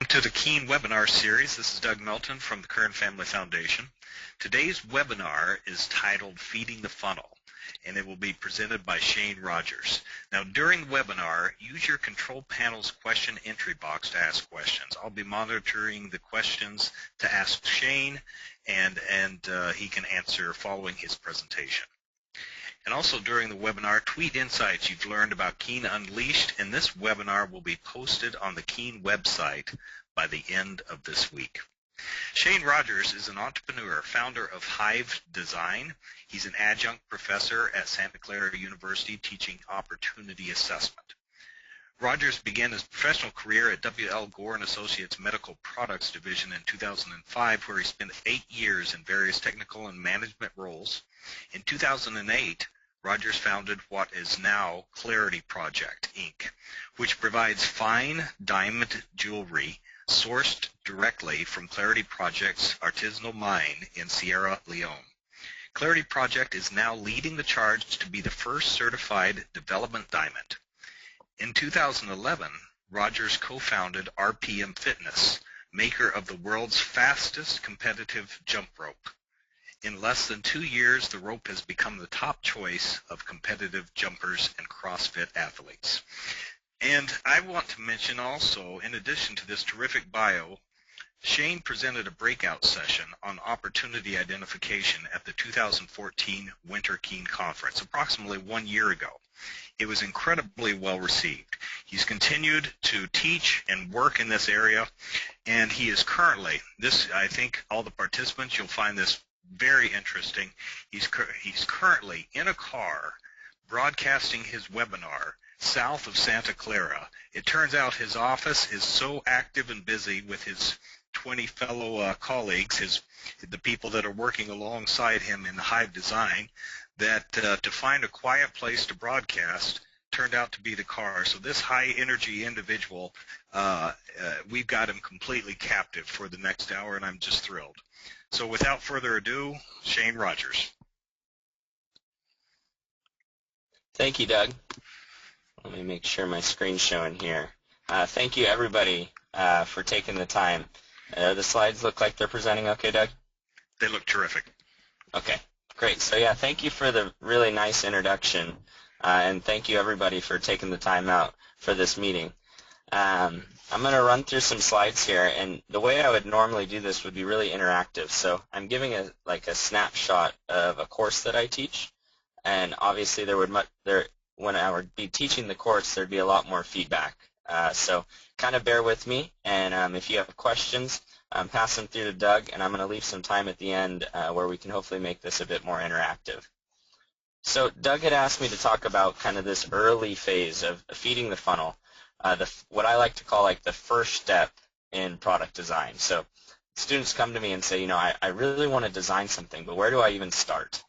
To the Keen webinar series. This is Doug Melton from the Kern Family Foundation. Today's webinar is titled Feeding the Funnel, and it will be presented by Shane Rogers. Now, during the webinar, use your control panel's question entry box to ask questions. I'll be monitoring the questions to ask Shane, and he can answer following his presentation. And also during the webinar, tweet insights you've learned about Keen Unleashed, and this webinar will be posted on the Keen website by the end of this week. Shane Rogers is an entrepreneur, founder of Hive Design. He's an adjunct professor at Santa Clara University teaching opportunity assessment. Rogers began his professional career at W.L. Gore & Associates Medical Products Division in 2005, where he spent 8 years in various technical and management roles. In 2008, Rogers founded what is now Clarity Project, Inc., which provides fine diamond jewelry sourced directly from Clarity Project's artisanal mine in Sierra Leone. Clarity Project is now leading the charge to be the first certified development diamond. In 2011, Rogers co-founded RPM Fitness, maker of the world's fastest competitive jump rope. In less than 2 years, the rope has become the top choice of competitive jumpers and CrossFit athletes. And I want to mention also, in addition to this terrific bio, Shane presented a breakout session on opportunity identification at the 2014 Winter Keen Conference, approximately 1 year ago. It was incredibly well received. He's continued to teach and work in this area, and he is currently, I think all the participants, you'll find this very interesting. He's currently in a car broadcasting his webinar south of Santa Clara. It turns out his office is so active and busy with his 20 fellow colleagues, the people that are working alongside him in Hive Design, that to find a quiet place to broadcast turned out to be the car. So this high-energy individual, we've got him completely captive for the next hour, and I'm just thrilled. So without further ado, Shane Rogers. Thank you, Doug. Let me make sure my screen's showing here. Thank you, everybody, for taking the time. The slides look like they're presenting okay, Doug? They look terrific. Okay, great. So, yeah, thank you for the really nice introduction, and thank you, everybody, for taking the time out for this meeting. I'm going to run through some slides here, and the way I would normally do this would be really interactive. So I'm giving a snapshot of a course that I teach, and obviously when I would be teaching the course, there'd be a lot more feedback. So kind of bear with me, and if you have questions, pass them through to Doug, and I'm going to leave some time at the end where we can hopefully make this a bit more interactive. So Doug had asked me to talk about kind of this early phase of feeding the funnel. What I like to call like the first step in product design. So students come to me and say, I really want to design something, but where do I even start?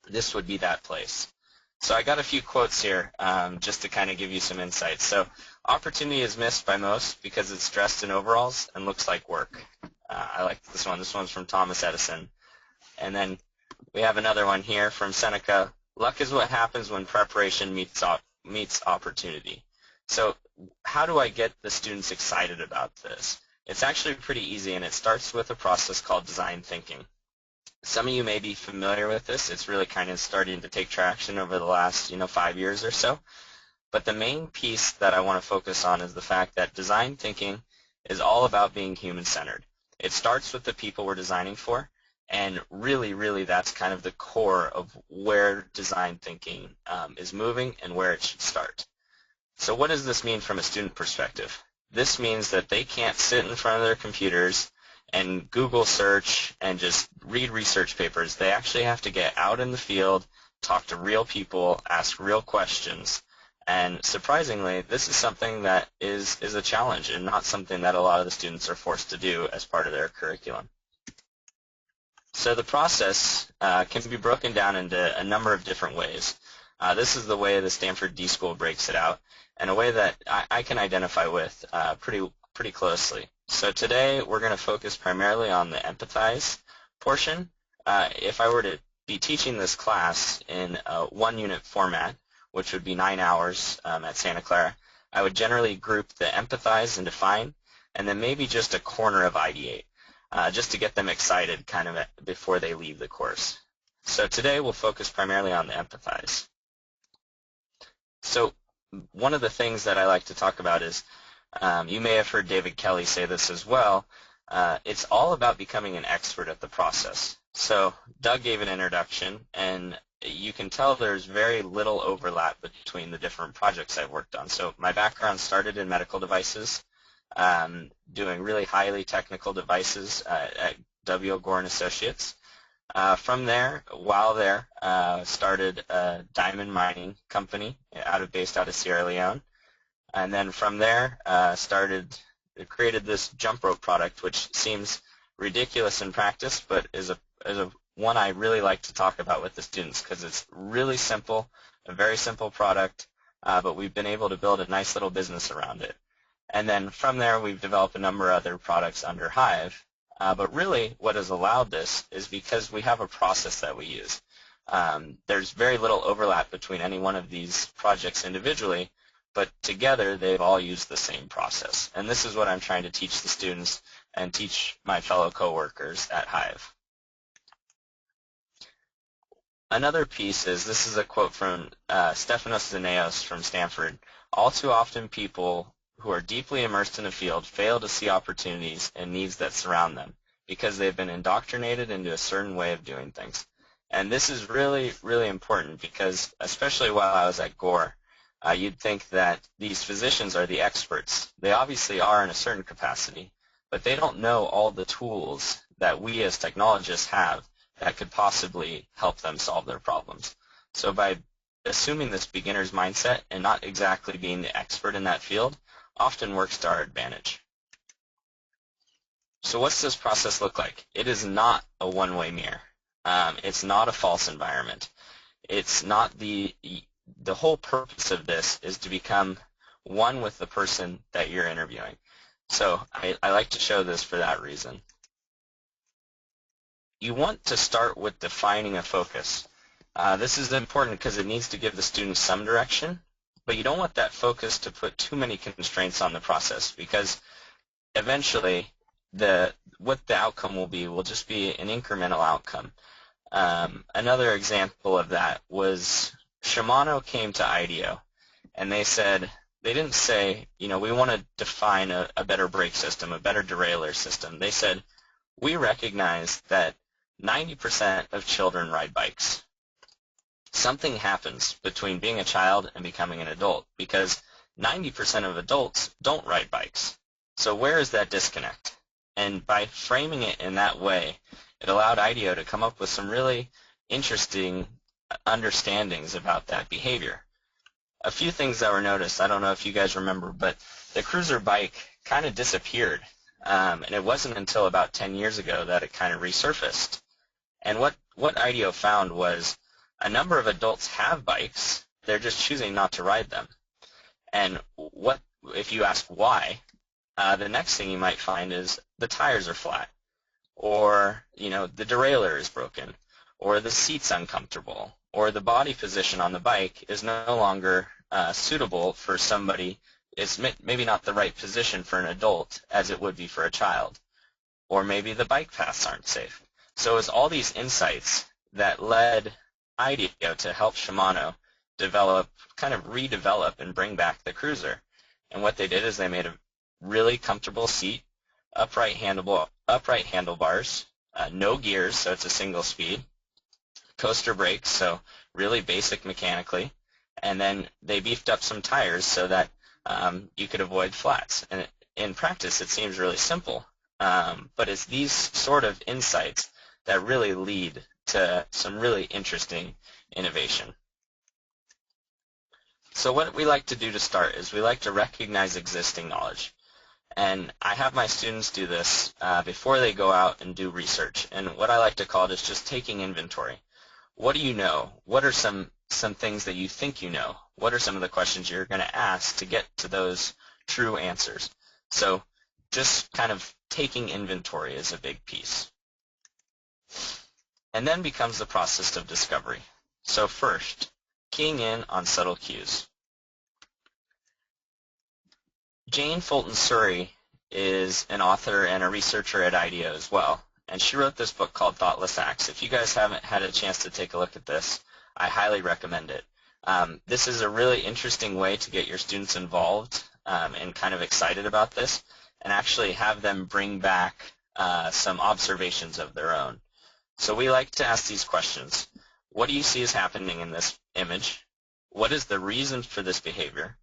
This would be that place. So I got a few quotes here just to kind of give you some insights. So opportunity is missed by most because it's dressed in overalls and looks like work. I like this one. This one's from Thomas Edison. And then we have another one here from Seneca. Luck is what happens when preparation meets opportunity. So how do I get the students excited about this? It's actually pretty easy, and it starts with a process called design thinking. Some of you may be familiar with this. It's really kind of starting to take traction over the last 5 years or so. But the main piece that I want to focus on is the fact that design thinking is all about being human-centered. It starts with the people we're designing for, and really that's kind of the core of where design thinking is moving and where it should start. So what does this mean from a student perspective? This means that they can't sit in front of their computers and Google search and just read research papers. They actually have to get out in the field, talk to real people, ask real questions. And surprisingly, this is something that is a challenge and not something that a lot of the students are forced to do as part of their curriculum. So the process can be broken down into a number of different ways. This is the way the Stanford D-School breaks it out, and a way that I can identify with pretty closely. So today we're going to focus primarily on the empathize portion. If I were to be teaching this class in a one-unit format, which would be 9 hours at Santa Clara, I would generally group the empathize and define, and then maybe just a corner of ideate, just to get them excited kind of before they leave the course. So today we'll focus primarily on the empathize. So one of the things that I like to talk about is, you may have heard David Kelly say this as well, it's all about becoming an expert at the process. So Doug gave an introduction, and you can tell there's very little overlap between the different projects I've worked on. So my background started in medical devices, doing really highly technical devices at W. Gore & Associates. From there, while there, started a diamond mining company based out of Sierra Leone. And then from there, created this jump rope product, which seems ridiculous in practice, but is a one I really like to talk about with the students because it's really simple, a very simple product, but we've been able to build a nice little business around it. And then from there, we've developed a number of other products under Hive. But really, what has allowed this is because we have a process that we use. There's very little overlap between any one of these projects individually, but together they've all used the same process. And this is what I'm trying to teach the students and teach my fellow coworkers at Hive. Another piece is, this is a quote from Stefanos Zeneos from Stanford. All too often people who are deeply immersed in a field fail to see opportunities and needs that surround them because they've been indoctrinated into a certain way of doing things. And this is really, really important because, especially while I was at Gore, you'd think that these physicians are the experts. They obviously are in a certain capacity, but they don't know all the tools that we as technologists have that could possibly help them solve their problems. So by assuming this beginner's mindset and not exactly being the expert in that field often works to our advantage. So what's this process look like? It is not a one-way mirror. It's not a false environment. It's not the whole purpose of this is to become one with the person that you're interviewing. So I like to show this for that reason. You want to start with defining a focus. This is important because it needs to give the students some direction, but you don't want that focus to put too many constraints on the process because eventually what the outcome will just be an incremental outcome. Another example of that was Shimano came to IDEO and they didn't say, we want to define a better brake system, a better derailleur system. They said, we recognize that 90% of children ride bikes. Something happens between being a child and becoming an adult because 90% of adults don't ride bikes. So where is that disconnect? And by framing it in that way, it allowed IDEO to come up with some really interesting understandings about that behavior. A few things that were noticed, I don't know if you guys remember, but the cruiser bike kind of disappeared. And it wasn't until about 10 years ago that it kind of resurfaced. And what IDEO found was a number of adults have bikes, they're just choosing not to ride them. And if you ask why, the next thing you might find is the tires are flat, or the derailleur is broken, or the seat's uncomfortable, or the body position on the bike is no longer suitable for somebody. It's maybe not the right position for an adult as it would be for a child, or maybe the bike paths aren't safe. So it was all these insights that led IDEO to help Shimano redevelop and bring back the cruiser. And what they did is they made a really comfortable seat, upright handlebars, no gears, so it's a single speed, coaster brakes, so really basic mechanically, and then they beefed up some tires so that you could avoid flats. And in practice, it seems really simple, but it's these sort of insights that really lead to some really interesting innovation. So what we like to do to start is we like to recognize existing knowledge. And I have my students do this before they go out and do research. And what I like to call it is just taking inventory. What do you know? What are some things that you think you know? What are some of the questions you're going to ask to get to those true answers? So just kind of taking inventory is a big piece. And then becomes the process of discovery. So first, keying in on subtle cues. Jane Fulton Surrey is an author and a researcher at IDEO as well. And she wrote this book called Thoughtless Acts. If you guys haven't had a chance to take a look at this, I highly recommend it. This is a really interesting way to get your students involved and kind of excited about this, and actually have them bring back some observations of their own. So we like to ask these questions. What do you see is happening in this image? What is the reason for this behavior?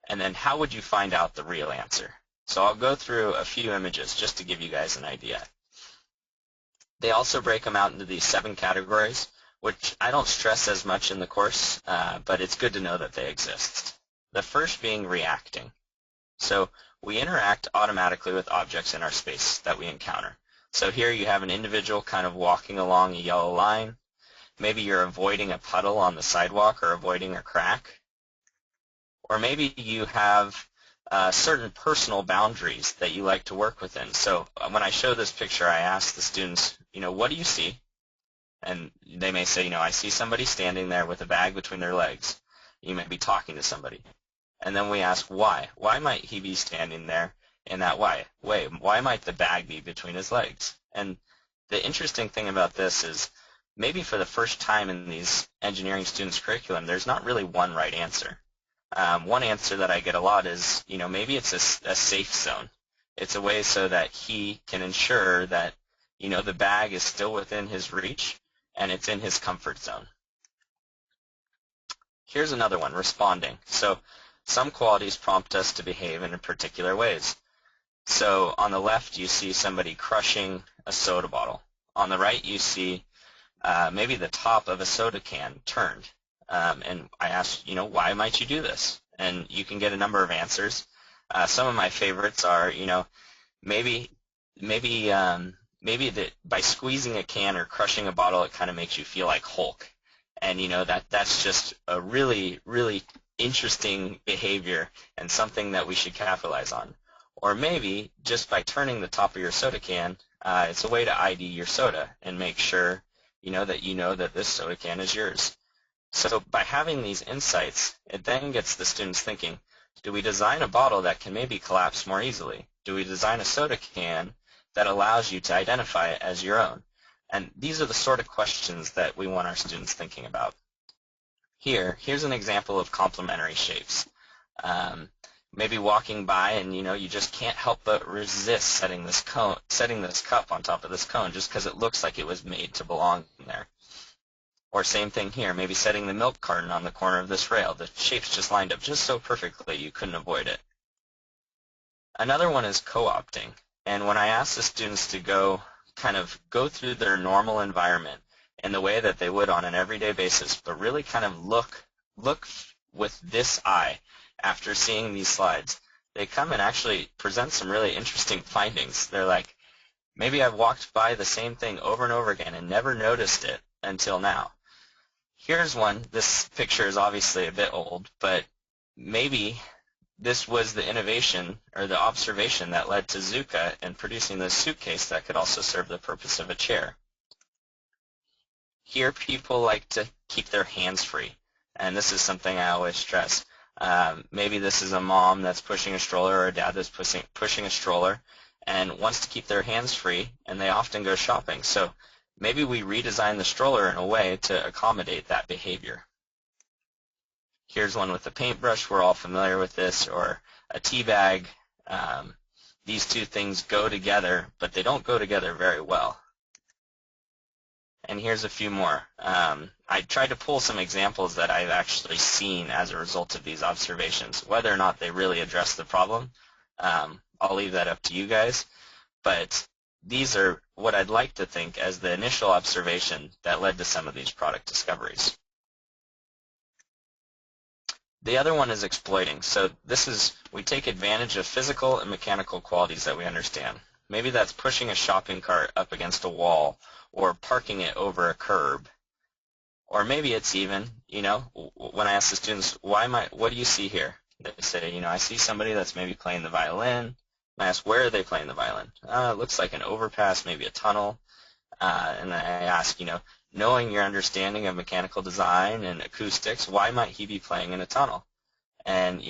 And then how would you find out the real answer? So I'll go through a few images just to give you guys an idea. They also break them out into these 7 categories, which I don't stress as much in the course, but it's good to know that they exist. The first being reacting. So we interact automatically with objects in our space that we encounter. So here you have an individual kind of walking along a yellow line. Maybe you're avoiding a puddle on the sidewalk or avoiding a crack. Or maybe you have certain personal boundaries that you like to work within. So when I show this picture, I ask the students, what do you see? And they may say, I see somebody standing there with a bag between their legs. You may be talking to somebody. And then we ask why. Why might he be standing there in that way? Why might the bag be between his legs? And the interesting thing about this is maybe for the first time in these engineering students' curriculum, there's not really one right answer. One answer that I get a lot is, maybe it's a safe zone. It's a way so that he can ensure that, the bag is still within his reach and it's in his comfort zone. Here's another one, responding. So some qualities prompt us to behave in particular ways. So on the left, you see somebody crushing a soda bottle. On the right, you see maybe the top of a soda can turned. And I asked, why might you do this? And you can get a number of answers. Some of my favorites are, maybe that by squeezing a can or crushing a bottle, it kind of makes you feel like Hulk. And, that's just a really, really interesting behavior and something that we should capitalize on. Or maybe just by turning the top of your soda can, it's a way to ID your soda and make sure, that this soda can is yours. So by having these insights, it then gets the students thinking, do we design a bottle that can maybe collapse more easily? Do we design a soda can that allows you to identify it as your own? And these are the sort of questions that we want our students thinking about. Here's an example of complementary shapes. Maybe walking by and you just can't help but resist setting this cup on top of this cone just because it looks like it was made to belong there. Or same thing here, maybe setting the milk carton on the corner of this rail. The shapes just lined up just so perfectly you couldn't avoid it. Another one is co-opting. And when I ask the students to go through their normal environment in the way that they would on an everyday basis, but really kind of look with this eye after seeing these slides, they come and actually present some really interesting findings. They're like, maybe I've walked by the same thing over and over again and never noticed it until now. Here's one. This picture is obviously a bit old, but maybe this was the innovation or the observation that led to Zuka in producing this suitcase that could also serve the purpose of a chair. Here people like to keep their hands free, and this is something I always stress. Maybe this is a mom that's pushing a stroller or a dad that's pushing a stroller and wants to keep their hands free, and they often go shopping. So maybe we redesign the stroller in a way to accommodate that behavior. Here's one with a paintbrush. We're all familiar with this, or a tea bag. These two things go together, but they don't go together very well. And here's a few more. I tried to pull some examples that I've actually seen as a result of these observations. Whether or not they really address the problem, I'll leave that up to you guys. But these are what I'd like to think as the initial observation that led to some of these product discoveries. The other one is exploiting. So we take advantage of physical and mechanical qualities that we understand. Maybe that's pushing a shopping cart up against a wall or parking it over a curb. Or maybe it's even, when I ask the students, what do you see here? They say, I see somebody that's maybe playing the violin. And I ask, where are they playing the violin? It looks like an overpass, maybe a tunnel. And I ask, knowing your understanding of mechanical design and acoustics, why might he be playing in a tunnel? And,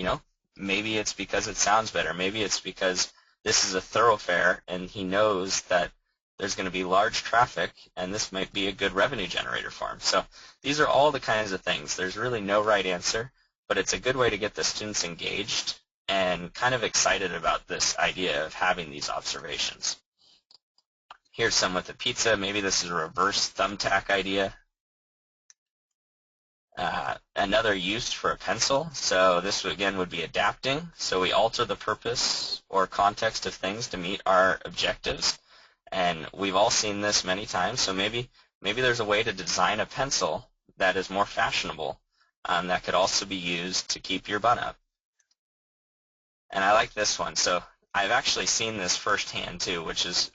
maybe it's because it sounds better. Maybe it's because this is a thoroughfare, and he knows that there's going to be large traffic, and this might be a good revenue generator for him. So these are all the kinds of things. There's really no right answer, but it's a good way to get the students engaged and kind of excited about this idea of having these observations. Here's some with a pizza. Maybe this is a reverse thumbtack idea. Another use for a pencil. So this, again, would be adapting. So we alter the purpose or context of things to meet our objectives. And we've all seen this many times. So maybe there's a way to design a pencil that is more fashionable that could also be used to keep your bun up. And I like this one. So I've actually seen this firsthand too, which is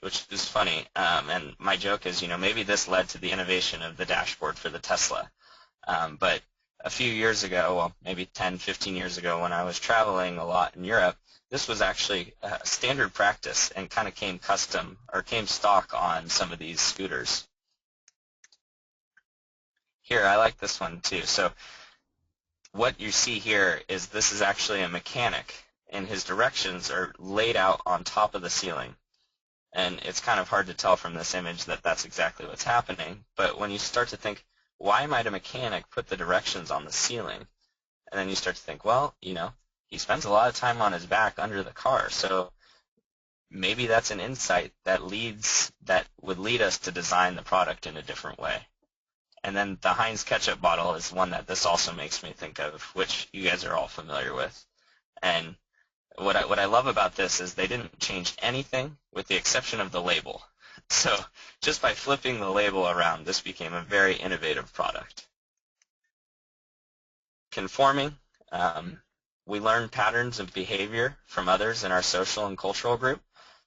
funny. And my joke is, maybe this led to the innovation of the dashboard for the Tesla. But a few years ago, well, maybe 10, 15 years ago, when I was traveling a lot in Europe, this was actually standard practice and kind of came stock on some of these scooters. Here, I like this one too. So what you see here is this is actually a mechanic, and his directions are laid out on top of the ceiling. And it's kind of hard to tell from this image that that's exactly what's happening. But when you start to think, why might a mechanic put the directions on the ceiling? And then you start to think, well, he spends a lot of time on his back under the car, so maybe that's an insight that would lead us to design the product in a different way. And then the Heinz ketchup bottle is one that this also makes me think of, which you guys are all familiar with. And what I love about this is they didn't change anything with the exception of the label. So just by flipping the label around, this became a very innovative product. Conforming. We learn patterns of behavior from others in our social and cultural group.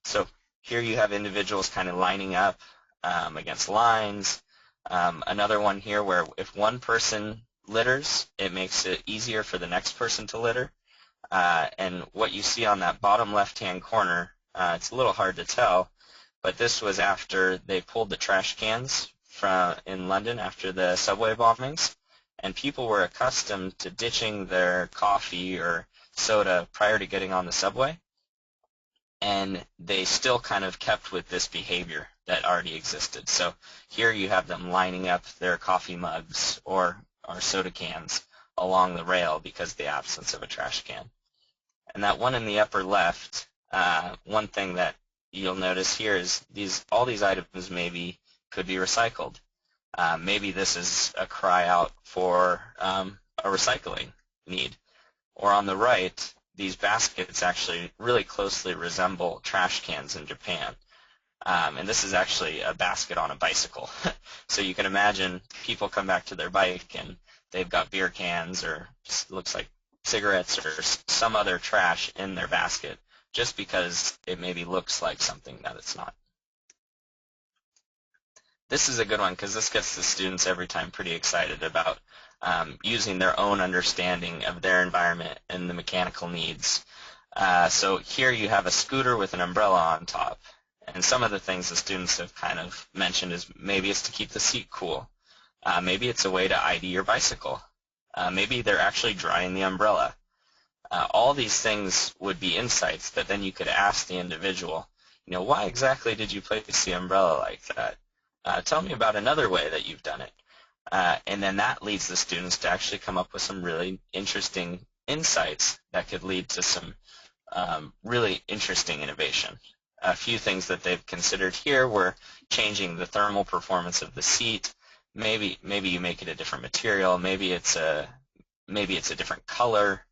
So here you have individuals kind of lining up against lines. Another one here where if one person litters, it makes it easier for the next person to litter. And what you see on that bottom left-hand corner, it's a little hard to tell, but this was after they pulled the trash cans in London after the subway bombings. And people were accustomed to ditching their coffee or soda prior to getting on the subway, and they still kind of kept with this behavior that already existed. So here you have them lining up their coffee mugs or soda cans along the rail because of the absence of a trash can. And that one in the upper left, one thing that you'll notice here is all these items maybe could be recycled. Maybe this is a cry out for a recycling need. Or on the right, these baskets actually really closely resemble trash cans in Japan. And this is actually a basket on a bicycle. So you can imagine people come back to their bike and they've got beer cans or looks like cigarettes or some other trash in their basket just because it maybe looks like something that it's not. This is a good one because this gets the students every time pretty excited about using their own understanding of their environment and the mechanical needs. So here you have a scooter with an umbrella on top. And some of the things the students have kind of mentioned is maybe it's to keep the seat cool. Maybe it's a way to ID your bicycle. Maybe they're actually drying the umbrella. All these things would be insights that then you could ask the individual, why exactly did you place the umbrella like that? Tell me about another way that you've done it. And then that leads the students to actually come up with some really interesting insights that could lead to some really interesting innovation. A few things that they've considered here were changing the thermal performance of the seat. Maybe you make it a different material. Maybe it's a different color.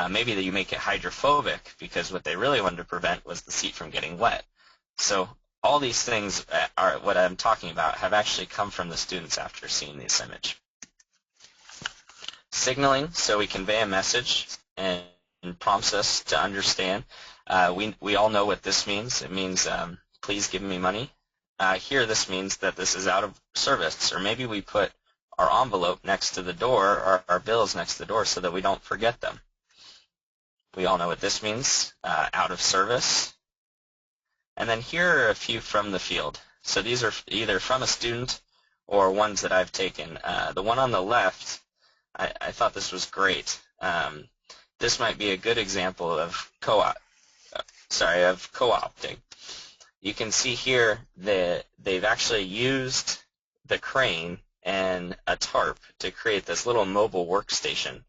Maybe that you make it hydrophobic because what they really wanted to prevent was the seat from getting wet. So all these things are what I'm talking about have actually come from the students after seeing this image. Signaling, so we convey a message and prompts us to understand. We all know what this means. It means, please give me money. Here this means that this is out of service, or maybe we put our envelope next to the door, or our bills next to the door so that we don't forget them. We all know what this means, out of service. And then here are a few from the field. So these are either from a student or ones that I've taken. The one on the left, I thought this was great. This might be a good example of of co-opting. You can see here that they've actually used the crane and a tarp to create this little mobile workstation.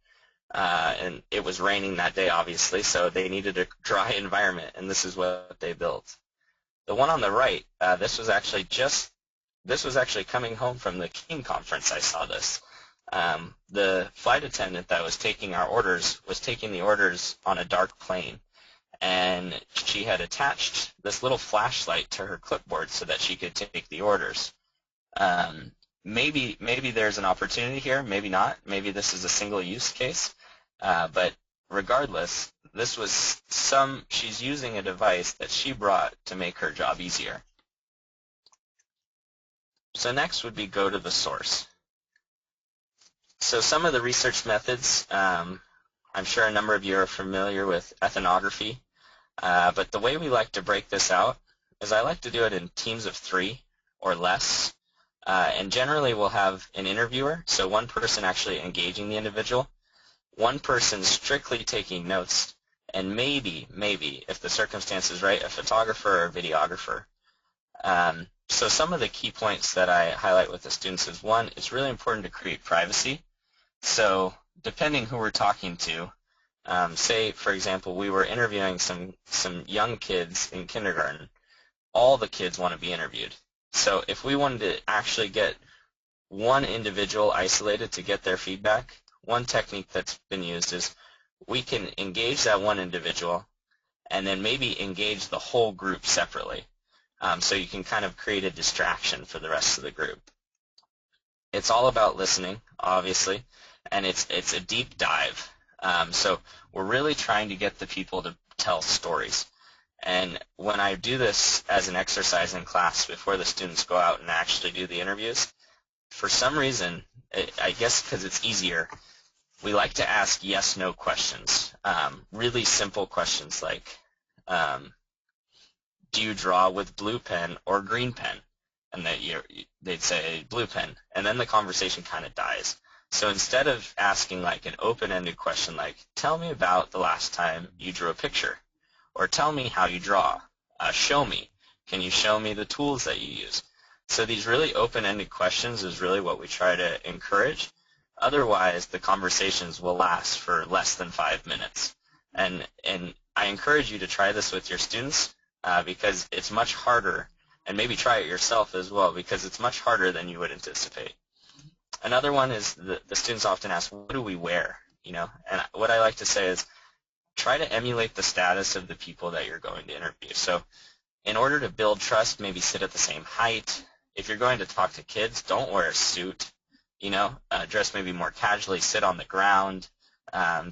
And it was raining that day, obviously, so they needed a dry environment, and this is what they built. The one on the right, this was actually coming home from the King conference. I saw this. The flight attendant that was taking our orders was taking the orders on a dark plane, and she had attached this little flashlight to her clipboard so that she could take the orders. Maybe there's an opportunity here, maybe not. Maybe this is a single use case, but regardless, she's using a device that she brought to make her job easier. So next would be go to the source. So some of the research methods, I'm sure a number of you are familiar with ethnography, but the way we like to break this out is I like to do it in teams of 3 or less, and generally we'll have an interviewer, so one person actually engaging the individual, one person strictly taking notes, and maybe, if the circumstance is right, a photographer or a videographer. So some of the key points that I highlight with the students is, one, it's really important to create privacy. So depending who we're talking to, say, for example, we were interviewing some young kids in kindergarten. All the kids want to be interviewed. So if we wanted to actually get one individual isolated to get their feedback, one technique that's been used is we can engage that one individual and then maybe engage the whole group separately. So you can kind of create a distraction for the rest of the group. It's all about listening, obviously, and it's a deep dive. So we're really trying to get the people to tell stories. And when I do this as an exercise in class before the students go out and actually do the interviews, for some reason, I guess because it's easier, we like to ask yes/no questions, really simple questions like, do you draw with blue pen or green pen? And they'd say blue pen, and then the conversation kind of dies. So instead of asking like an open-ended question like, tell me about the last time you drew a picture, or tell me how you draw, show me, can you show me the tools that you use? So these really open-ended questions is really what we try to encourage. Otherwise, the conversations will last for less than 5 minutes. And I encourage you to try this with your students because it's much harder, and maybe try it yourself as well, because it's much harder than you would anticipate. Another one is the students often ask, what do we wear? And what I like to say is try to emulate the status of the people that you're going to interview. So in order to build trust, maybe sit at the same height. If you're going to talk to kids, don't wear a suit. Dress maybe more casually, sit on the ground.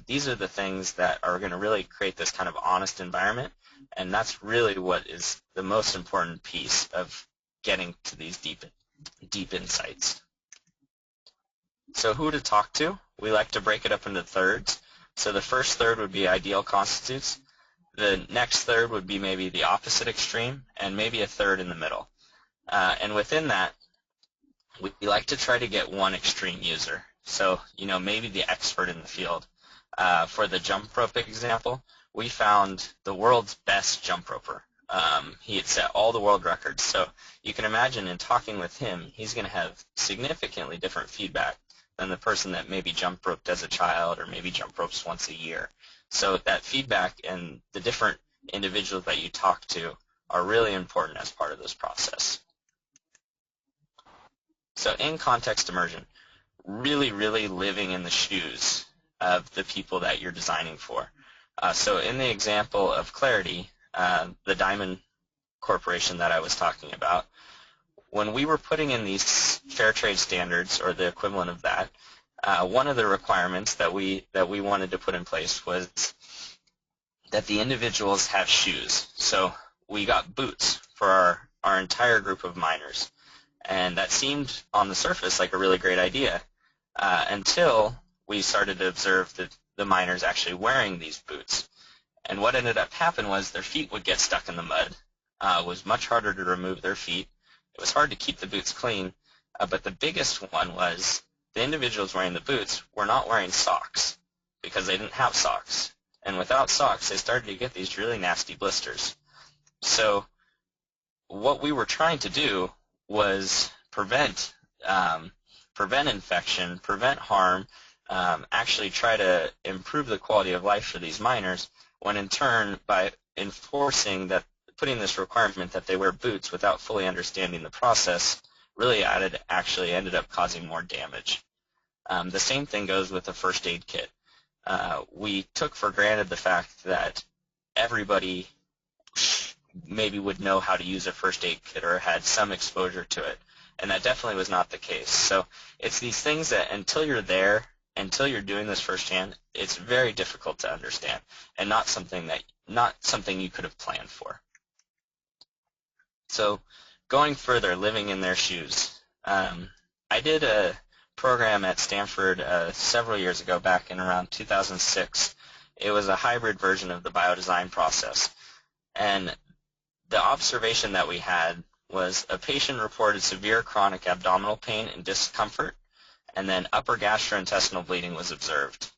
These are the things that are going to really create this kind of honest environment, and that's really what is the most important piece of getting to these deep insights. So who to talk to? We like to break it up into thirds. So the first third would be ideal constitutes. The next third would be maybe the opposite extreme, and maybe a third in the middle. And within that, we like to try to get one extreme user. So, maybe the expert in the field. For the jump rope example, we found the world's best jump roper. He had set all the world records. So you can imagine in talking with him, he's going to have significantly different feedback than the person that maybe jump roped as a child or maybe jump ropes once a year. So that feedback and the different individuals that you talk to are really important as part of this process. So in context immersion, really, really living in the shoes of the people that you're designing for. So in the example of Clarity, the Diamond Corporation that I was talking about, when we were putting in these fair trade standards or the equivalent of that, one of the requirements that we wanted to put in place was that the individuals have shoes. So we got boots for our entire group of miners. And that seemed on the surface like a really great idea until we started to observe the miners actually wearing these boots. And what ended up happening was their feet would get stuck in the mud. It was much harder to remove their feet. It was hard to keep the boots clean. But the biggest one was the individuals wearing the boots were not wearing socks because they didn't have socks. And without socks, they started to get these really nasty blisters. So what we were trying to do was prevent infection, prevent harm, actually try to improve the quality of life for these miners, when in turn, by enforcing that, putting this requirement that they wear boots without fully understanding the process, really actually ended up causing more damage. The same thing goes with the first aid kit. We took for granted the fact that everybody maybe would know how to use a first aid kit or had some exposure to it, and that definitely was not the case. So it's these things that until you're there, until you're doing this firsthand, it's very difficult to understand, and not something you could have planned for. So going further, living in their shoes. I did a program at Stanford several years ago, back in around 2006. It was a hybrid version of the biodesign process. And the observation that we had was a patient reported severe chronic abdominal pain and discomfort, and then upper gastrointestinal bleeding was observed.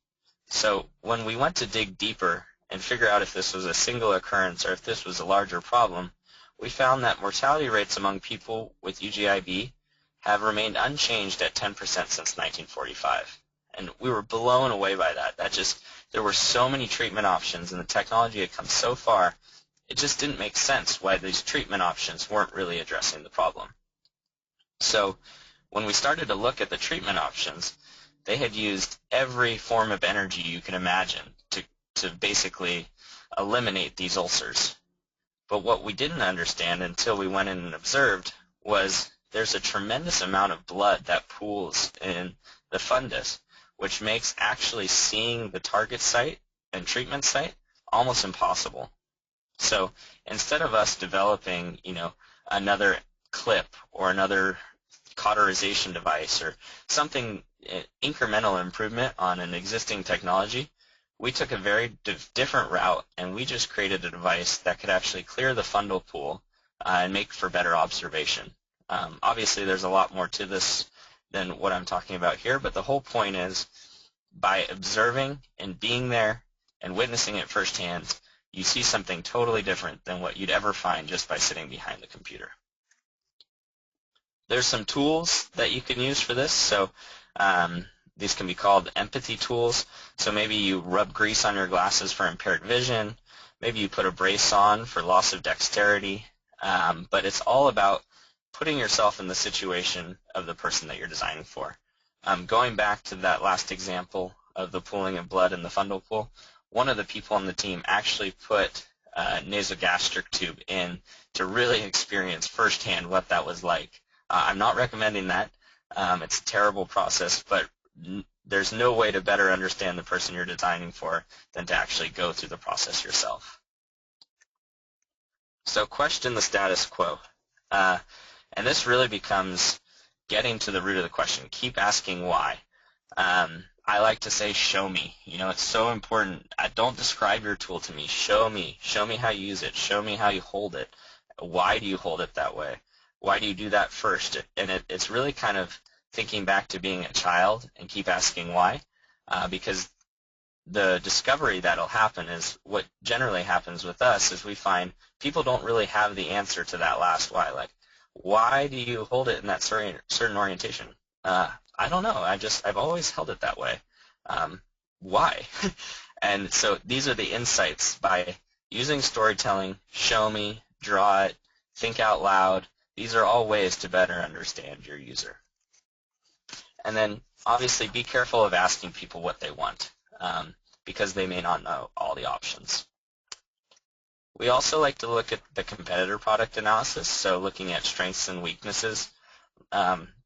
So when we went to dig deeper and figure out if this was a single occurrence or if this was a larger problem, we found that mortality rates among people with UGIB have remained unchanged at 10% since 1945. And we were blown away by that. There were so many treatment options, and the technology had come so far, it just didn't make sense why these treatment options weren't really addressing the problem. So when we started to look at the treatment options, they had used every form of energy you can imagine to basically eliminate these ulcers. But what we didn't understand until we went in and observed was there's a tremendous amount of blood that pools in the fundus, which makes actually seeing the target site and treatment site almost impossible. So instead of us developing, another clip or another cauterization device or something, incremental improvement on an existing technology, we took a very different route, and we just created a device that could actually clear the fundal pool and make for better observation. Obviously, there's a lot more to this than what I'm talking about here, but the whole point is by observing and being there and witnessing it firsthand, you see something totally different than what you'd ever find just by sitting behind the computer. There's some tools that you can use for this. So these can be called empathy tools. So maybe you rub grease on your glasses for impaired vision. Maybe you put a brace on for loss of dexterity. But it's all about putting yourself in the situation of the person that you're designing for. Going back to that last example of the pooling of blood in the fundal pool, one of the people on the team actually put a nasogastric tube in to really experience firsthand what that was like. I'm not recommending that. It's a terrible process, but there's no way to better understand the person you're designing for than to actually go through the process yourself. So question the status quo. And this really becomes getting to the root of the question. Keep asking why. I like to say, show me. It's so important. Don't describe your tool to me. Show me. Show me how you use it. Show me how you hold it. Why do you hold it that way? Why do you do that first? And it's really kind of thinking back to being a child and keep asking why, because the discovery that'll happen is what generally happens with us is we find people don't really have the answer to that last why. Like, why do you hold it in that certain orientation? I don't know. I've always held it that way. Why? And so these are the insights by using storytelling, show me, draw it, think out loud. These are all ways to better understand your user. And then obviously be careful of asking people what they want, because they may not know all the options. We also like to look at the competitor product analysis, so looking at strengths and weaknesses.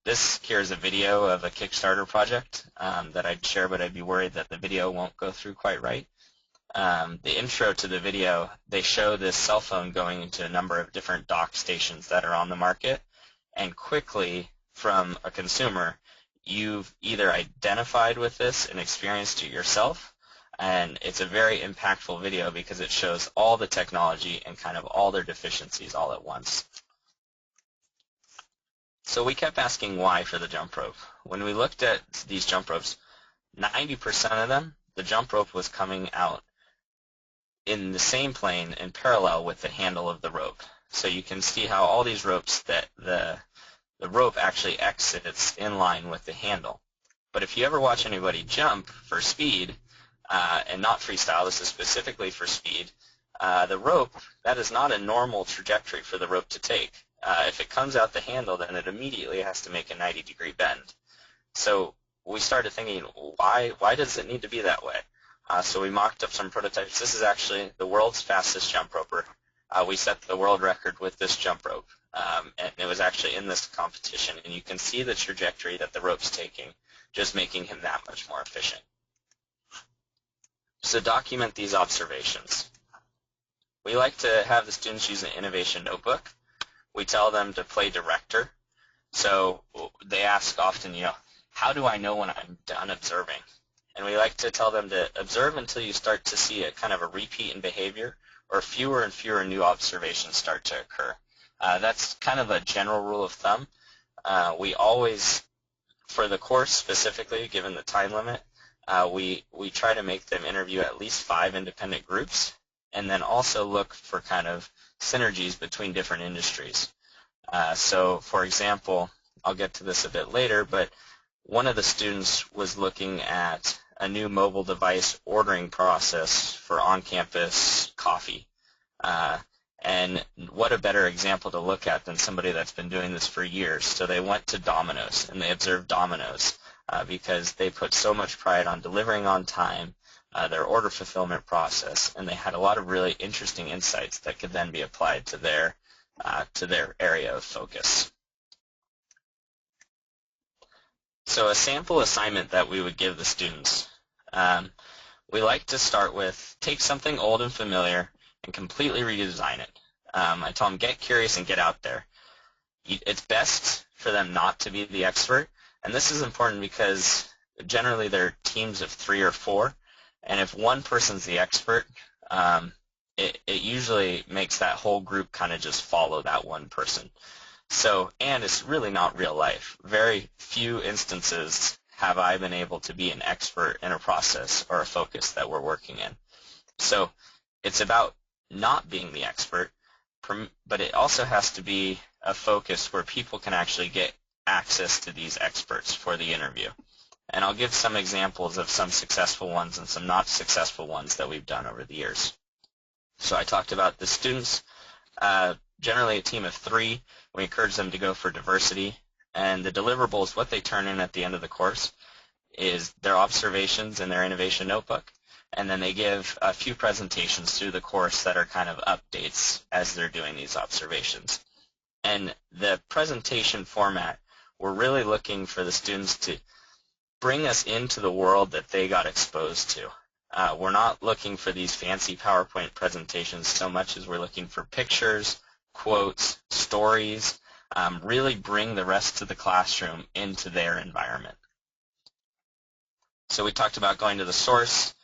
This here is a video of a Kickstarter project that I'd share, but I'd be worried that the video won't go through quite right. The intro to the video, they show this cell phone going into a number of different dock stations that are on the market, and quickly from a consumer, you've either identified with this and experienced it yourself, and it's a very impactful video because it shows all the technology and kind of all their deficiencies all at once. So we kept asking why for the jump rope. When we looked at these jump ropes, 90% of them, the jump rope was coming out in the same plane in parallel with the handle of the rope. So you can see how all these ropes, that the rope actually exits in line with the handle. But if you ever watch anybody jump for speed, and not freestyle, this is specifically for speed, the rope, that is not a normal trajectory for the rope to take. If it comes out the handle, then it immediately has to make a 90-degree bend. So we started thinking, why does it need to be that way? So we mocked up some prototypes. This is actually the world's fastest jump roper. We set the world record with this jump rope, and it was actually in this competition. And you can see the trajectory that the rope's taking, just making him that much more efficient. So document these observations. We like to have the students use an innovation notebook. We tell them to play director. So they ask often, how do I know when I'm done observing? And we like to tell them to observe until you start to see a kind of a repeat in behavior, or fewer and fewer new observations start to occur. That's kind of a general rule of thumb. We always, for the course specifically, given the time limit, we try to make them interview at least 5 independent groups, and then also look for kind of synergies between different industries. So, for example, I'll get to this a bit later, but one of the students was looking at a new mobile device ordering process for on-campus coffee. And what a better example to look at than somebody that's been doing this for years. So they went to Domino's, and they observed Domino's because they put so much pride on delivering on time, their order fulfillment process, and they had a lot of really interesting insights that could then be applied to their area of focus. So a sample assignment that we would give the students, we like to start with take something old and familiar and completely redesign it. I tell them, get curious and get out there. It's best for them not to be the expert, and this is important because generally they're teams of 3 or 4, and if one person's the expert, it usually makes that whole group kind of just follow that one person. So, and it's really not real life. Very few instances have I been able to be an expert in a process or a focus that we're working in. So it's about not being the expert, but it also has to be a focus where people can actually get access to these experts for the interview. And I'll give some examples of some successful ones and some not successful ones that we've done over the years. So I talked about the students, generally a team of 3. We encourage them to go for diversity, and the deliverables, what they turn in at the end of the course, is their observations in their innovation notebook, and then they give a few presentations through the course that are kind of updates as they're doing these observations. And the presentation format, we're really looking for the students to bring us into the world that they got exposed to. We're not looking for these fancy PowerPoint presentations so much as we're looking for pictures, quotes, stories, really bring the rest of the classroom into their environment. So we talked about going to the source.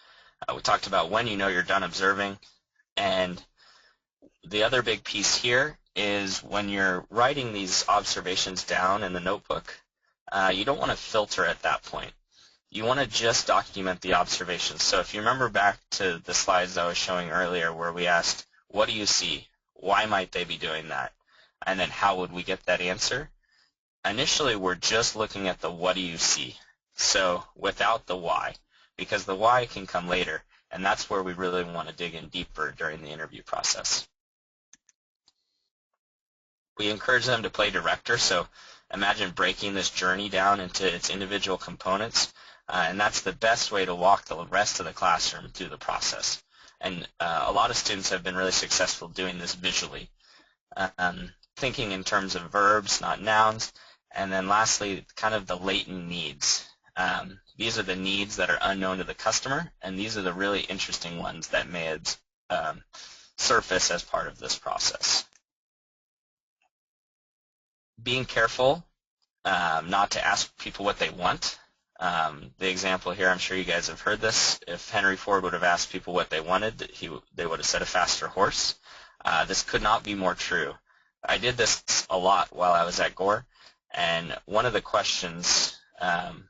We talked about when you know you're done observing. And the other big piece here is when you're writing these observations down in the notebook, you don't want to filter at that point. You want to just document the observations. So if you remember back to the slides I was showing earlier where we asked, what do you see? Why might they be doing that? And then how would we get that answer? Initially, we're just looking at the what do you see, so without the why, because the why can come later, and that's where we really want to dig in deeper during the interview process. We encourage them to play director, so imagine breaking this journey down into its individual components, and that's the best way to walk the rest of the classroom through the process. And a lot of students have been really successful doing this visually, thinking in terms of verbs, not nouns, and then lastly, kind of the latent needs. These are the needs that are unknown to the customer, and these are the really interesting ones that may surface as part of this process. Being careful not to ask people what they want. The example here, I'm sure you guys have heard this. If Henry Ford would have asked people what they wanted, they would have said a faster horse. This could not be more true. I did this a lot while I was at Gore, and one of the questions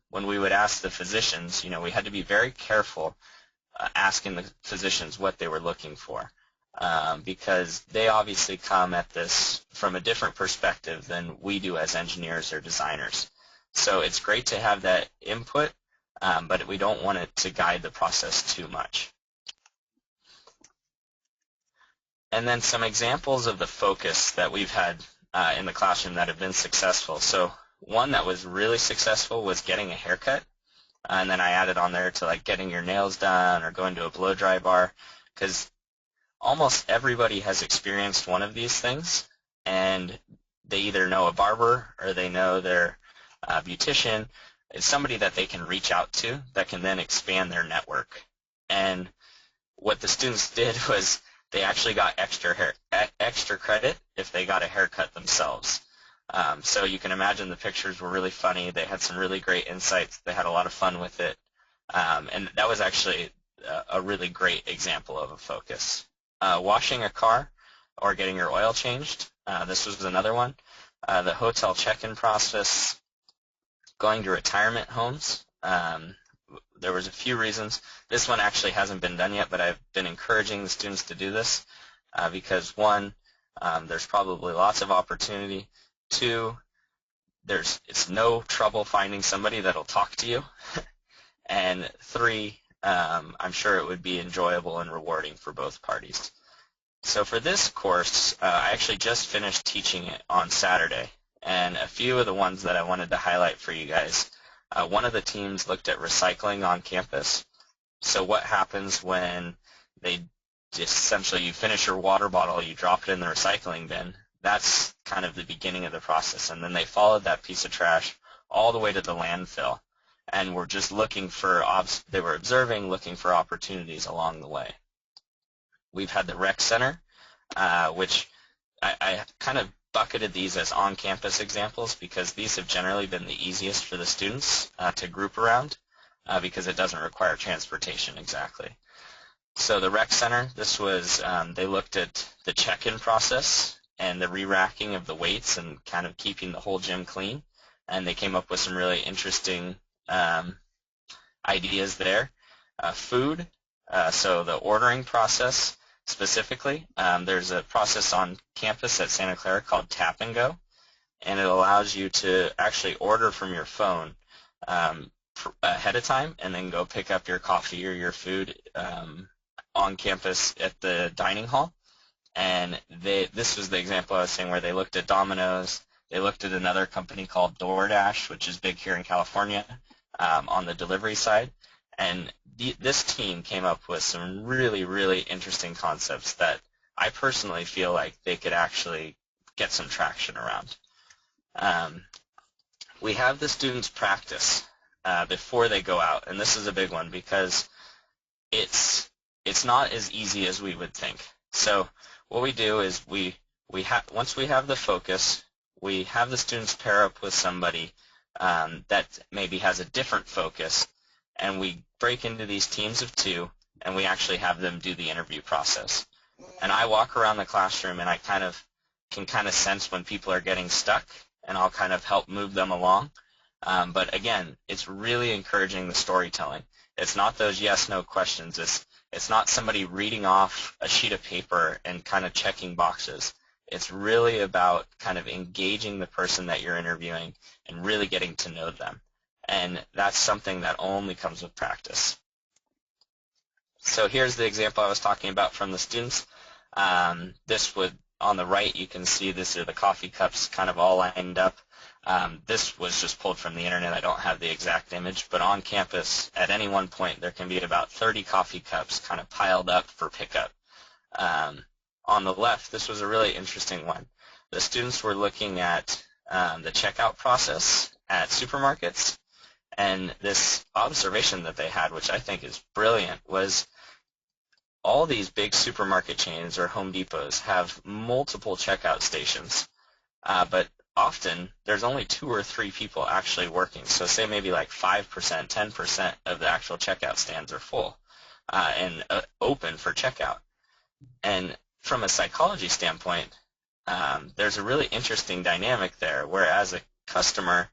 when we would ask the physicians, we had to be very careful asking the physicians what they were looking for, because they obviously come at this from a different perspective than we do as engineers or designers. So it's great to have that input, but we don't want it to guide the process too much. And then some examples of the focus that we've had in the classroom that have been successful. So one that was really successful was getting a haircut. And then I added on there to like getting your nails done or going to a blow dry bar, because almost everybody has experienced one of these things, and they either know a barber or they know their beautician. It's somebody that they can reach out to that can then expand their network. And what the students did was they actually got extra credit if they got a haircut themselves. So you can imagine the pictures were really funny. They had some really great insights. They had a lot of fun with it. And that was actually a really great example of a focus. Washing a car or getting your oil changed, this was another one. The hotel check-in process, going to retirement homes. There was a few reasons. This one actually hasn't been done yet, but I've been encouraging the students to do this because, one, there's probably lots of opportunity. Two, it's no trouble finding somebody that'll talk to you. And three, I'm sure it would be enjoyable and rewarding for both parties. So for this course, I actually just finished teaching it on Saturday, and a few of the ones that I wanted to highlight for you guys. One of the teams looked at recycling on campus. So what happens when they just essentially you finish your water bottle, you drop it in the recycling bin. That's kind of the beginning of the process. And then they followed that piece of trash all the way to the landfill. And were just looking for, they were observing, looking for opportunities along the way. We've had the rec center, which I kind of bucketed these as on-campus examples because these have generally been the easiest for the students to group around because it doesn't require transportation exactly. So the rec center, this was, they looked at the check-in process and the re-racking of the weights and kind of keeping the whole gym clean. And they came up with some really interesting ideas there. Food, so the ordering process specifically. There's a process on campus at Santa Clara called Tap and Go, and it allows you to actually order from your phone ahead of time and then go pick up your coffee or your food on campus at the dining hall. And this was the example I was saying where they looked at Domino's. They looked at another company called DoorDash, which is big here in California, on the delivery side. And this team came up with some really, really interesting concepts that I personally feel like they could actually get some traction around. We have the students practice before they go out, and this is a big one because it's not as easy as we would think. So what we do is once we have the focus, we have the students pair up with somebody that maybe has a different focus, and we break into these teams of two, and we actually have them do the interview process. And I walk around the classroom, and I can sense when people are getting stuck, and I'll kind of help move them along. But again, it's really encouraging the storytelling. It's not those yes/no questions. It's not somebody reading off a sheet of paper and kind of checking boxes. It's really about kind of engaging the person that you're interviewing and really getting to know them. And that's something that only comes with practice. So here's the example I was talking about from the students. This would, on the right, you can see this are the coffee cups kind of all lined up. This was just pulled from the internet. I don't have the exact image, but on campus, at any one point, there can be about 30 coffee cups kind of piled up for pickup. On the left, this was a really interesting one. The students were looking at the checkout process at supermarkets, and this observation that they had, which I think is brilliant, was all these big supermarket chains or Home Depots have multiple checkout stations, but often there's only 2 or 3 people actually working. So say maybe like 5%, 10% of the actual checkout stands are full and open for checkout. And from a psychology standpoint, there's a really interesting dynamic there where as a customer,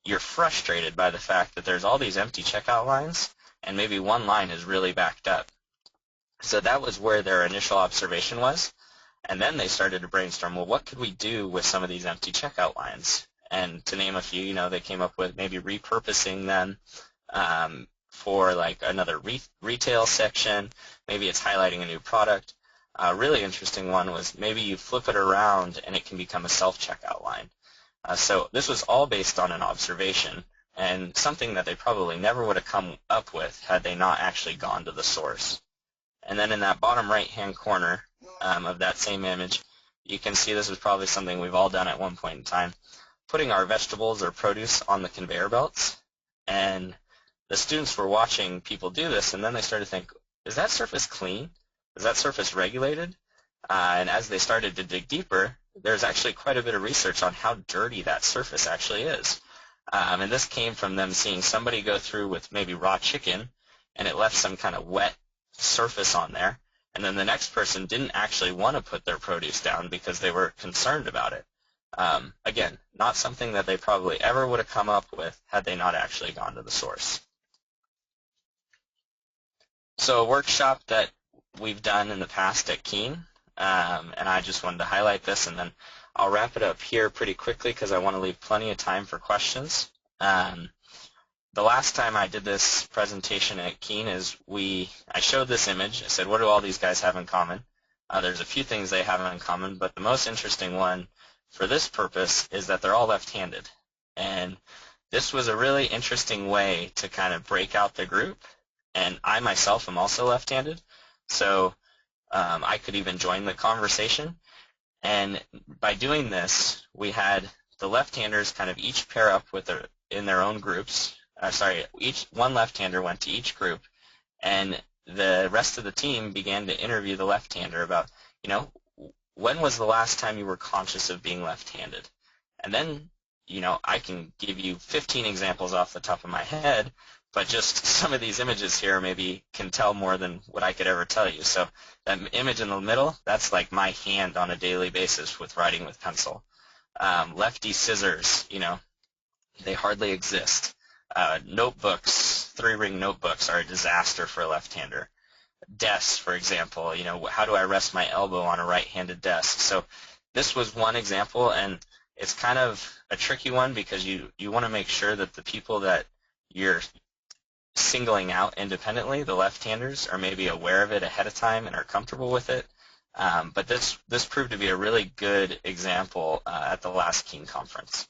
you're frustrated by the fact that there's all these empty checkout lines, and maybe one line is really backed up. So that was where their initial observation was. And then they started to brainstorm, well, what could we do with some of these empty checkout lines? And to name a few, they came up with maybe repurposing them for like another retail section. Maybe it's highlighting a new product. A really interesting one was maybe you flip it around and it can become a self-checkout line. So this was all based on an observation and something that they probably never would have come up with had they not actually gone to the source. And then in that bottom right-hand corner of that same image, you can see this is probably something we've all done at one point in time, putting our vegetables or produce on the conveyor belts. And the students were watching people do this, and then they started to think, is that surface clean? Is that surface regulated? And as they started to dig deeper, there's actually quite a bit of research on how dirty that surface actually is. And this came from them seeing somebody go through with maybe raw chicken, and it left some kind of wet surface on there, and then the next person didn't actually want to put their produce down because they were concerned about it. Again, not something that they probably ever would have come up with had they not actually gone to the source. So a workshop that we've done in the past at Keene, and I just wanted to highlight this, and then I'll wrap it up here pretty quickly because I want to leave plenty of time for questions. The last time I did this presentation at Keene I showed this image. I said, what do all these guys have in common? There's a few things they have in common, but the most interesting one for this purpose is that they're all left-handed. And this was a really interesting way to kind of break out the group. And I myself am also left-handed, so I could even join the conversation. And by doing this, we had the left-handers kind of each pair up in their own groups. One left-hander went to each group, and the rest of the team began to interview the left-hander about, when was the last time you were conscious of being left-handed? And then, I can give you 15 examples off the top of my head, but just some of these images here maybe can tell more than what I could ever tell you. So that image in the middle, that's like my hand on a daily basis with writing with pencil. Lefty scissors, they hardly exist. Notebooks, 3-ring notebooks are a disaster for a left-hander. Desks, for example, how do I rest my elbow on a right-handed desk? So this was one example, and it's kind of a tricky one because you want to make sure that the people that you're singling out independently, the left-handers, are maybe aware of it ahead of time and are comfortable with it. But this proved to be a really good example at the last Keene conference.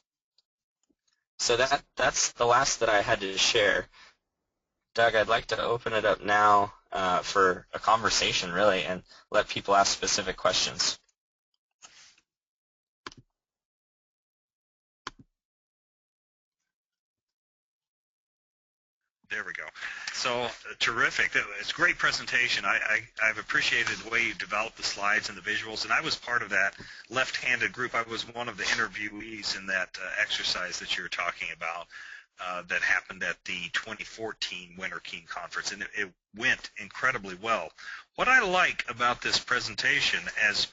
So that's the last that I had to share. Doug, I'd like to open it up now for a conversation, really, and let people ask specific questions. There we go. So terrific. It's a great presentation. I've appreciated the way you developed the slides and the visuals, and I was part of that left-handed group. I was one of the interviewees in that exercise that you were talking about that happened at the 2014 Winter Keene Conference, and it went incredibly well. What I like about this presentation, as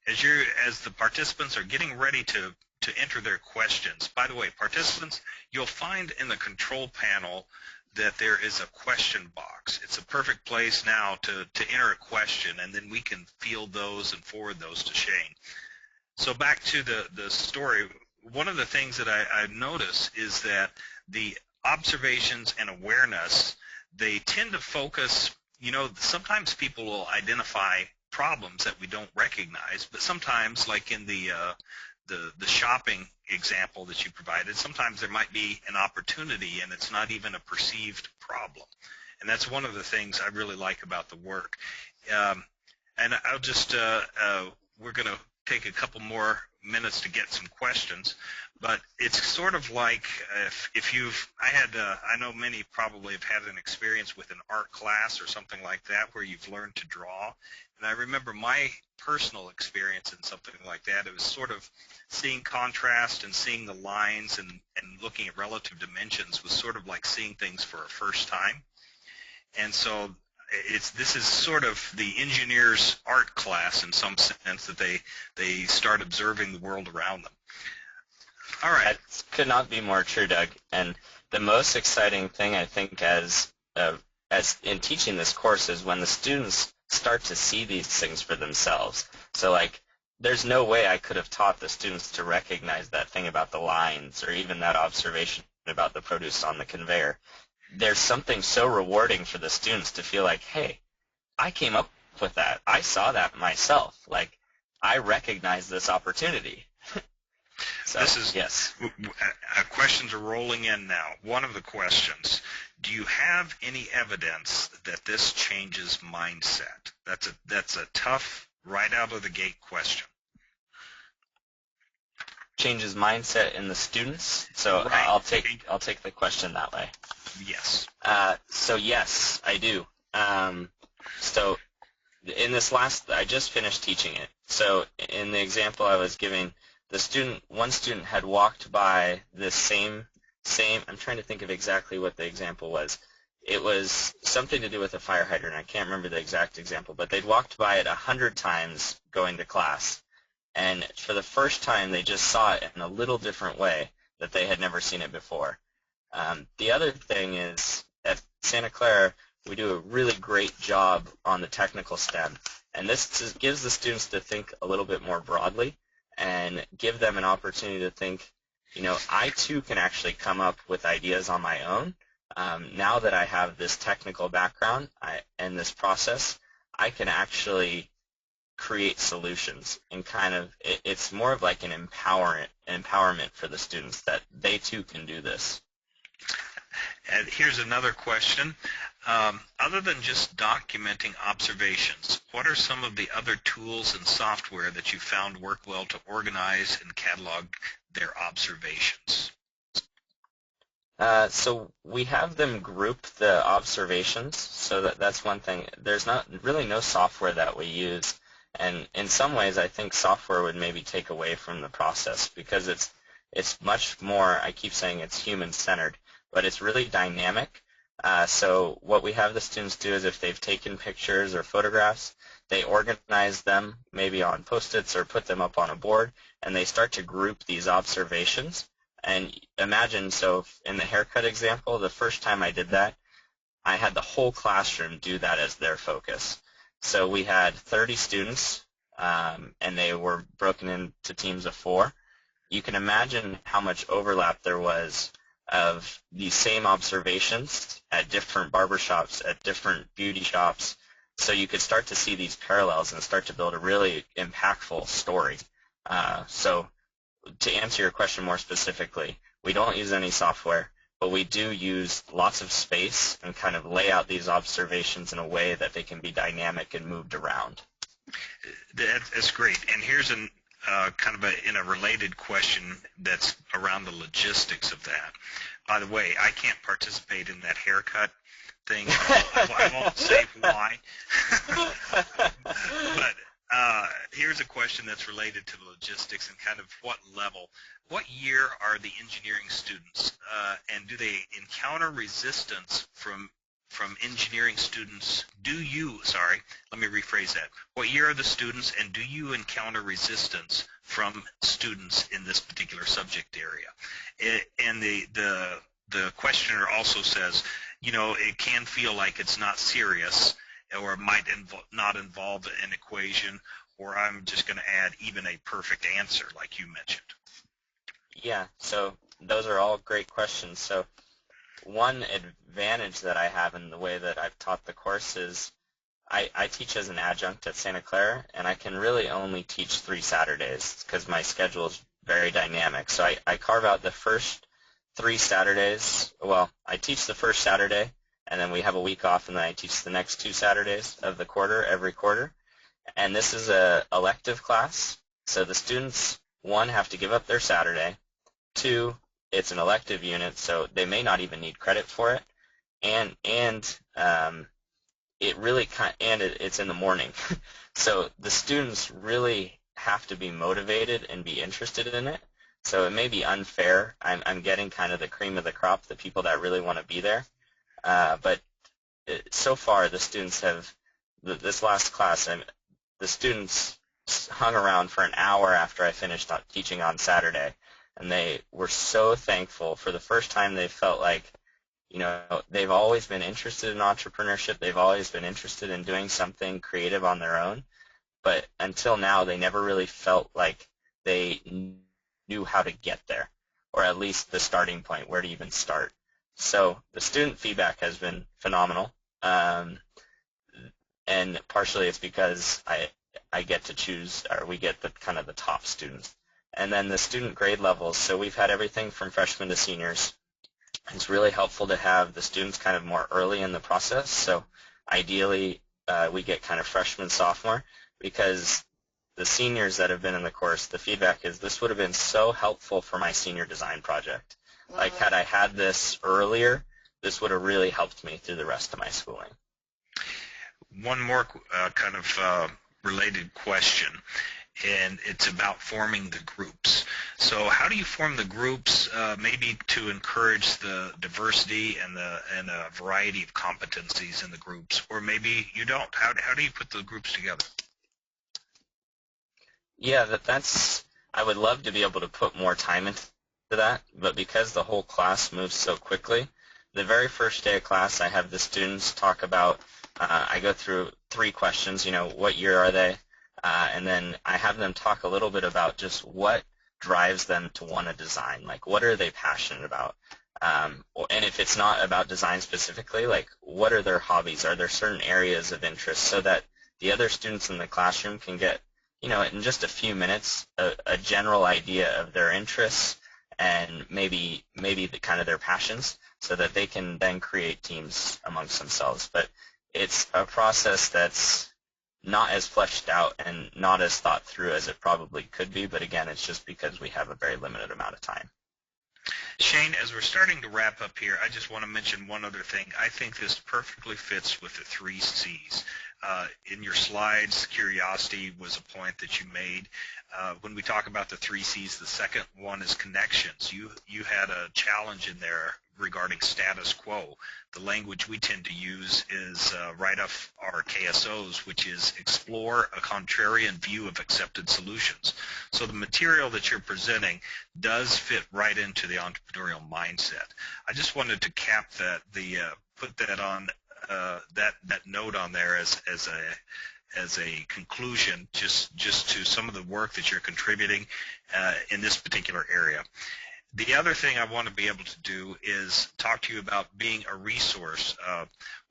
the participants are getting ready to enter their questions. By the way, participants, you'll find in the control panel that there is a question box. It's a perfect place now to enter a question, and then we can field those and forward those to Shane. So back to the story, one of the things that I notice is that the observations and awareness, they tend to focus, sometimes people will identify problems that we don't recognize, but sometimes, like in the shopping example that you provided, sometimes there might be an opportunity and it's not even a perceived problem. And that's one of the things I really like about the work. And I'll just, we're going to take a couple more minutes to get some questions, but it's sort of like I know many probably have had an experience with an art class or something like that where you've learned to draw. And I remember my personal experience in something like that. It was sort of seeing contrast and seeing the lines and looking at relative dimensions was sort of like seeing things for a first time. And so this is sort of the engineer's art class in some sense, that they start observing the world around them. All right. That could not be more true, Doug. And the most exciting thing, I think, as a as in teaching this course is when the students start to see these things for themselves. So like, there's no way I could have taught the students to recognize that thing about the lines or even that observation about the produce on the conveyor. There's something so rewarding for the students to feel like, hey, I came up with that. I saw that myself. Like, I recognize this opportunity. So, This is, yes. questions are rolling in now. One of the questions, do you have any evidence that this changes mindset? That's a tough, right out of the gate question. Changes mindset in the students. So Right. I'll take the question that way. Yes. So yes, I do. So in this I just finished teaching it. So in the example I was giving, one student had walked by this same, I'm trying to think of exactly what the example was. It was something to do with a fire hydrant. I can't remember the exact example, but they'd walked by it 100 times going to class. And for the first time, they just saw it in a little different way that they had never seen it before. The other thing is, at Santa Clara, we do a really great job on the technical STEM. And this gives the students to think a little bit more broadly and give them an opportunity to think, I too can actually come up with ideas on my own. Now that I have this technical background and this process, I can actually create solutions, and it's more of like an empowerment for the students that they too can do this. And here's another question. Other than just documenting observations, what are some of the other tools and software that you found work well to organize and catalog their observations? So we have them group the observations, so that's one thing. There's not really no software that we use. And in some ways, I think software would maybe take away from the process because it's much more, I keep saying it's human-centered, but it's really dynamic. So what we have the students do is if they've taken pictures or photographs, they organize them maybe on Post-its or put them up on a board, and they start to group these observations. And imagine, so in the haircut example, the first time I did that, I had the whole classroom do that as their focus. So we had 30 students, and they were broken into teams of 4. You can imagine how much overlap there was of these same observations at different barbershops, at different beauty shops, so you could start to see these parallels and start to build a really impactful story. So to answer your question more specifically, we don't use any software, but we do use lots of space and kind of lay out these observations in a way that they can be dynamic and moved around. That's great. And here's in a related question that's around the logistics of that. By the way, I can't participate in that haircut thing. I won't say why. But here's a question that's related to the logistics and kind of what level. What year are the engineering students, and do they encounter resistance from engineering students? Let me rephrase that. What year are the students, and do you encounter resistance from students in this particular subject area? And the questioner also says, it can feel like it's not serious, or it might not involve an equation, or I'm just going to add even a perfect answer, like you mentioned. Yeah, so those are all great questions. So one advantage that I have in the way that I've taught the course is I teach as an adjunct at Santa Clara, and I can really only teach 3 Saturdays because my schedule is very dynamic. So I carve out the first 3 Saturdays. Well, I teach the first Saturday, and then we have a week off, and then I teach the next 2 Saturdays of the quarter, every quarter. And this is an elective class, so the students, 1, have to give up their Saturday, 2, it's an elective unit, so they may not even need credit for it, and it's in the morning. So the students really have to be motivated and be interested in it. So it may be unfair. I'm getting kind of the cream of the crop, the people that really want to be there. But so far, the students this last class, the students hung around for an hour after I finished teaching on Saturday, and they were so thankful. For the first time, they felt like, you know, they've always been interested in entrepreneurship. They've always been interested in doing something creative on their own. But until now, they never really felt like they knew how to get there, or at least the starting point, where to even start. So the student feedback has been phenomenal, and partially it's because I get to choose, or we get the kind of the top students. And then the student grade levels, so we've had everything from freshmen to seniors. It's really helpful to have the students kind of more early in the process. So ideally, we get kind of freshman, sophomore, because the seniors that have been in the course, the feedback is this would have been so helpful for my senior design project. Like, had I had this earlier, this would have really helped me through the rest of my schooling. One more kind of related question, and it's about forming the groups. So how do you form the groups, maybe to encourage the diversity and a variety of competencies in the groups, or maybe you don't? How do you put the groups together? Yeah, that's, I would love to be able to put more time into that, but because the whole class moves so quickly, the very first day of class I have the students talk about, I go through 3 questions, you know, what year are they? And then I have them talk a little bit about just what drives them to want to design, like what are they passionate about? And if it's not about design specifically, like what are their hobbies? Are there certain areas of interest, so that the other students in the classroom can get, you know, in just a few minutes, a general idea of their interests and maybe the kind of their passions, so that they can then create teams amongst themselves. But it's a process that's not as fleshed out and not as thought through as it probably could be, but again, it's just because we have a very limited amount of time. Shane, as we're starting to wrap up here, I just want to mention one other thing. I think this perfectly fits with the 3 C's. In your slides, curiosity was a point that you made. When we talk about the 3 C's, the second one is connections. You had a challenge in there regarding status quo. The language we tend to use is right off our KSOs, which is explore a contrarian view of accepted solutions. So the material that you're presenting does fit right into the entrepreneurial mindset. I just wanted to cap that, put that on that note on there as a conclusion, just to some of the work that you're contributing in this particular area. The other thing I want to be able to do is talk to you about being a resource.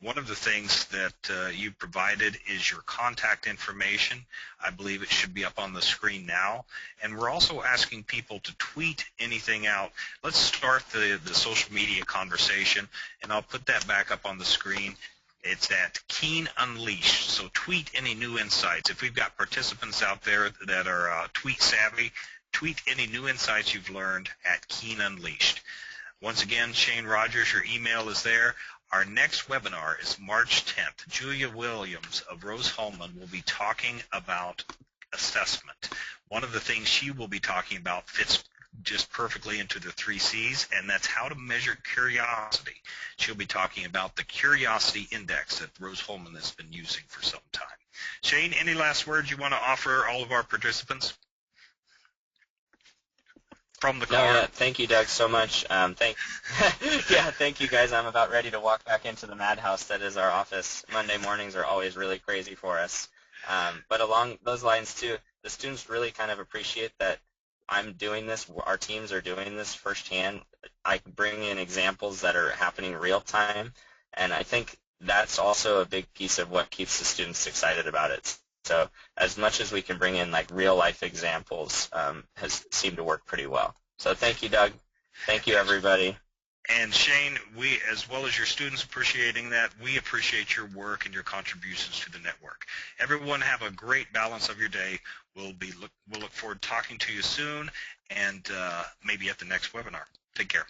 One of the things that you provided is your contact information. I believe it should be up on the screen now. And we're also asking people to tweet anything out. Let's start the social media conversation, and I'll put that back up on the screen. It's at Keen Unleashed. So tweet any new insights. If we've got participants out there that are tweet savvy, tweet any new insights you've learned at Keen Unleashed. Once again, Shane Rogers, your email is there. Our next webinar is March 10th. Julia Williams of Rose-Hulman will be talking about assessment. One of the things she will be talking about fits just perfectly into the 3 C's, and that's how to measure curiosity. She'll be talking about the curiosity index that Rose-Hulman has been using for some time. Shane, any last words you want to offer all of our participants? From the car. No, yeah, thank you, Doug, so much. Thank you, guys. I'm about ready to walk back into the madhouse that is our office. Monday mornings are always really crazy for us. But along those lines, too, the students really kind of appreciate that I'm doing this, our teams are doing this firsthand. I bring in examples that are happening real time, and I think that's also a big piece of what keeps the students excited about it. So as much as we can bring in like real life examples has seemed to work pretty well. So thank you, Doug. Thank you, everybody. And Shane, we, as well as your students appreciating that, we appreciate your work and your contributions to the network. Everyone have a great balance of your day. We'll look forward to talking to you soon, and maybe at the next webinar. Take care.